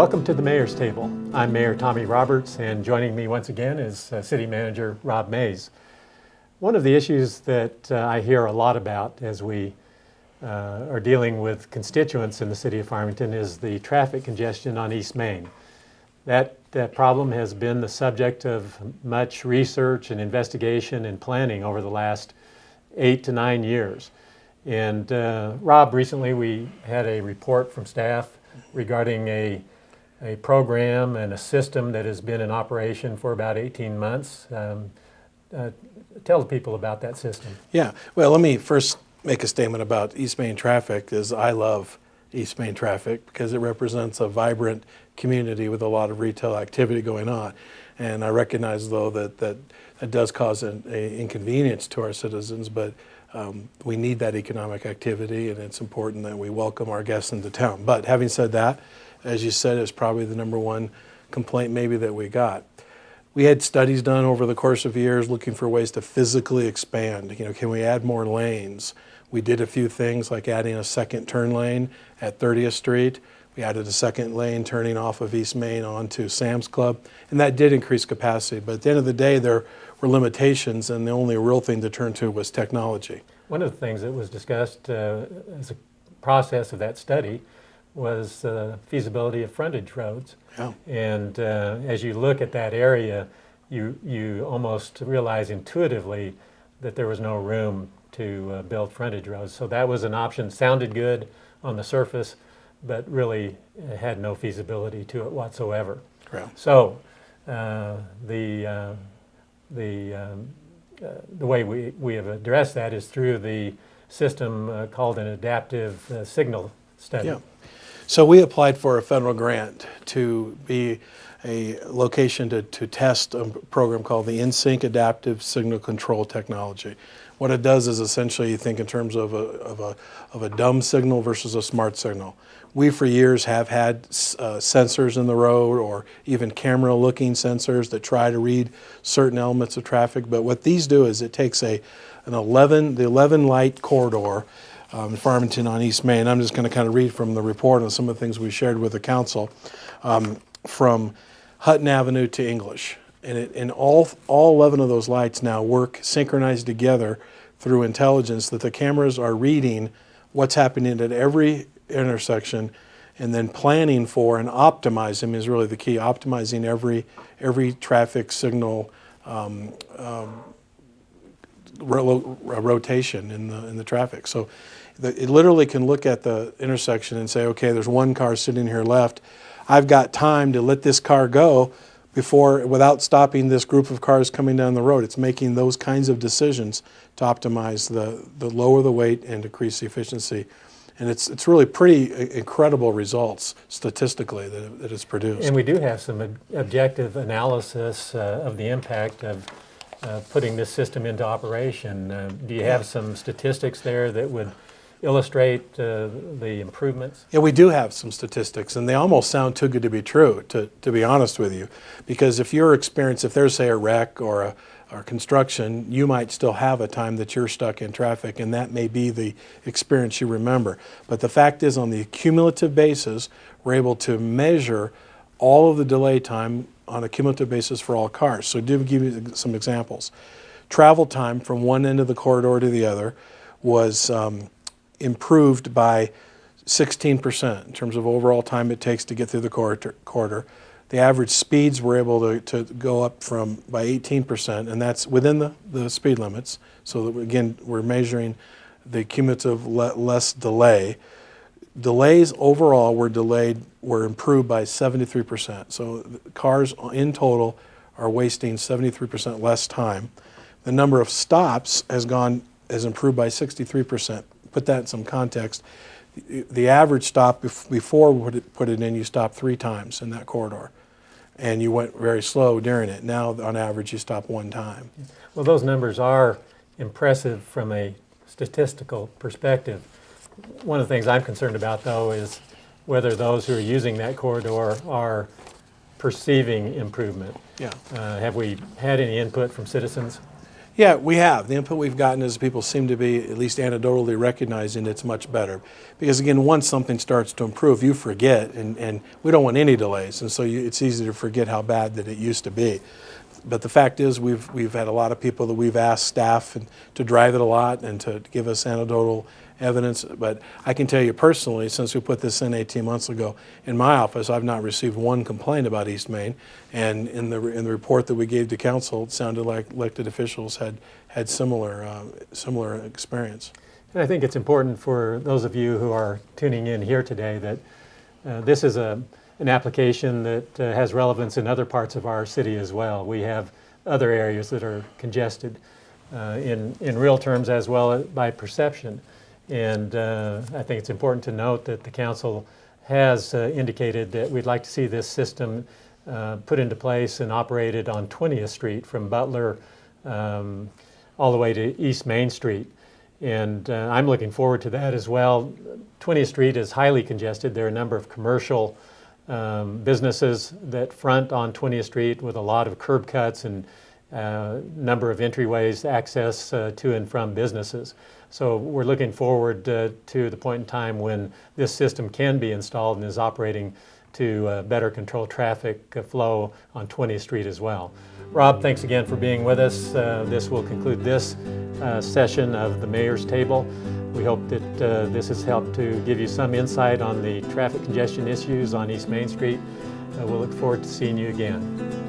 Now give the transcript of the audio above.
Welcome to the Mayor's Table. I'm Mayor Tommy Roberts, and joining me once again is City Manager Rob Mays. One of the issues that I hear a lot about as we are dealing with constituents in the City of Farmington is the traffic congestion on East Main. That problem has been the subject of much research and investigation and planning over the last 8 to 9 years. And Rob, recently we had a report from staff regarding a program and a system that has been in operation for about 18 months. Tell the people about that system. Yeah, well, let me first make a statement about East Main traffic. I love East Main traffic because it represents a vibrant community with a lot of retail activity going on. And I recognize, though, that does cause an inconvenience to our citizens, but we need that economic activity, and it's important that we welcome our guests into town. But having said that, as you said, it's probably the #1 complaint maybe that we got. We had studies done over the course of years looking for ways to physically expand. You know, can we add more lanes? We did a few things like adding a second turn lane at 30th Street. We added a second lane turning off of East Main onto Sam's Club, and that did increase capacity. But at the end of the day, there were limitations, and the only real thing to turn to was technology. One of the things that was discussed as a process of that study was feasibility of frontage roads. Yeah. And as you look at that area, you almost realize intuitively that there was no room to build frontage roads. So that was an option, sounded good on the surface, but really had no feasibility to it whatsoever. Yeah. So the way we have addressed that is through the system called an adaptive signal study. Yeah. So we applied for a federal grant to be a location to test a program called the InSync Adaptive Signal Control Technology. What it does is essentially you think in terms of a dumb signal versus a smart signal. We for years have had sensors in the road or even camera looking sensors that try to read certain elements of traffic, but what these do is it takes the 11 light corridor in Farmington on East Main. I'm just going to kind of read from the report on some of the things we shared with the council, from Hutton Avenue to English. And all 11 of those lights now work synchronized together through intelligence that the cameras are reading what's happening at every intersection and then planning for and optimizing is really the key, optimizing every traffic signal rotation in the traffic. So it literally can look at the intersection and say, okay, there's one car sitting here left. I've got time to let this car go without stopping this group of cars coming down the road. It's making those kinds of decisions to optimize the lower the weight and decrease the efficiency. And it's really pretty incredible results statistically that it's produced. And we do have some objective analysis of the impact of putting this system into operation. Do you have some statistics there that would illustrate the improvements? Yeah, we do have some statistics, and they almost sound too good to be true, to be honest with you. Because if there's, say, a wreck or construction, you might still have a time that you're stuck in traffic, and that may be the experience you remember. But the fact is, on the cumulative basis, we're able to measure all of the delay time on a cumulative basis for all cars. So to give you some examples, travel time from one end of the corridor to the other was improved by 16% in terms of overall time it takes to get through the corridor. The average speeds were able to go up by 18%, and that's within the speed limits. So that, again, we're measuring the cumulative less delay. Delays overall were improved by 73%. So cars in total are wasting 73% less time. The number of stops has improved by 63%. Put that in some context. The average stop before we put it in, you stopped 3 times in that corridor, and you went very slow during it. Now, on average, you stop 1 time. Well, those numbers are impressive from a statistical perspective. One of the things I'm concerned about, though, is whether those who are using that corridor are perceiving improvement. Yeah. Have we had any input from citizens? Yeah, we have. The input we've gotten is people seem to be at least anecdotally recognizing it's much better. Because again, once something starts to improve, you forget, and we don't want any delays. And so it's easy to forget how bad that it used to be. But the fact is, we've had a lot of people that we've asked staff to drive it a lot and to give us anecdotal evidence. But I can tell you personally, since we put this in 18 months ago, in my office, I've not received one complaint about East Main. And in the report that we gave to council, it sounded like elected officials had similar experience. And I think it's important for those of you who are tuning in here today that this is an application that has relevance in other parts of our city as well. We have other areas that are congested in real terms as well as by perception. And I think it's important to note that the council has indicated that we'd like to see this system put into place and operated on 20th Street from Butler all the way to East Main Street. And I'm looking forward to that as well. 20th Street is highly congested. There are a number of commercial businesses that front on 20th Street with a lot of curb cuts and number of entryways, access to and from businesses. So we're looking forward to the point in time when this system can be installed and is operating to better control traffic flow on 20th Street as well. Rob, thanks again for being with us. This will conclude this session of the Mayor's Table. We hope that this has helped to give you some insight on the traffic congestion issues on East Main Street. We'll look forward to seeing you again.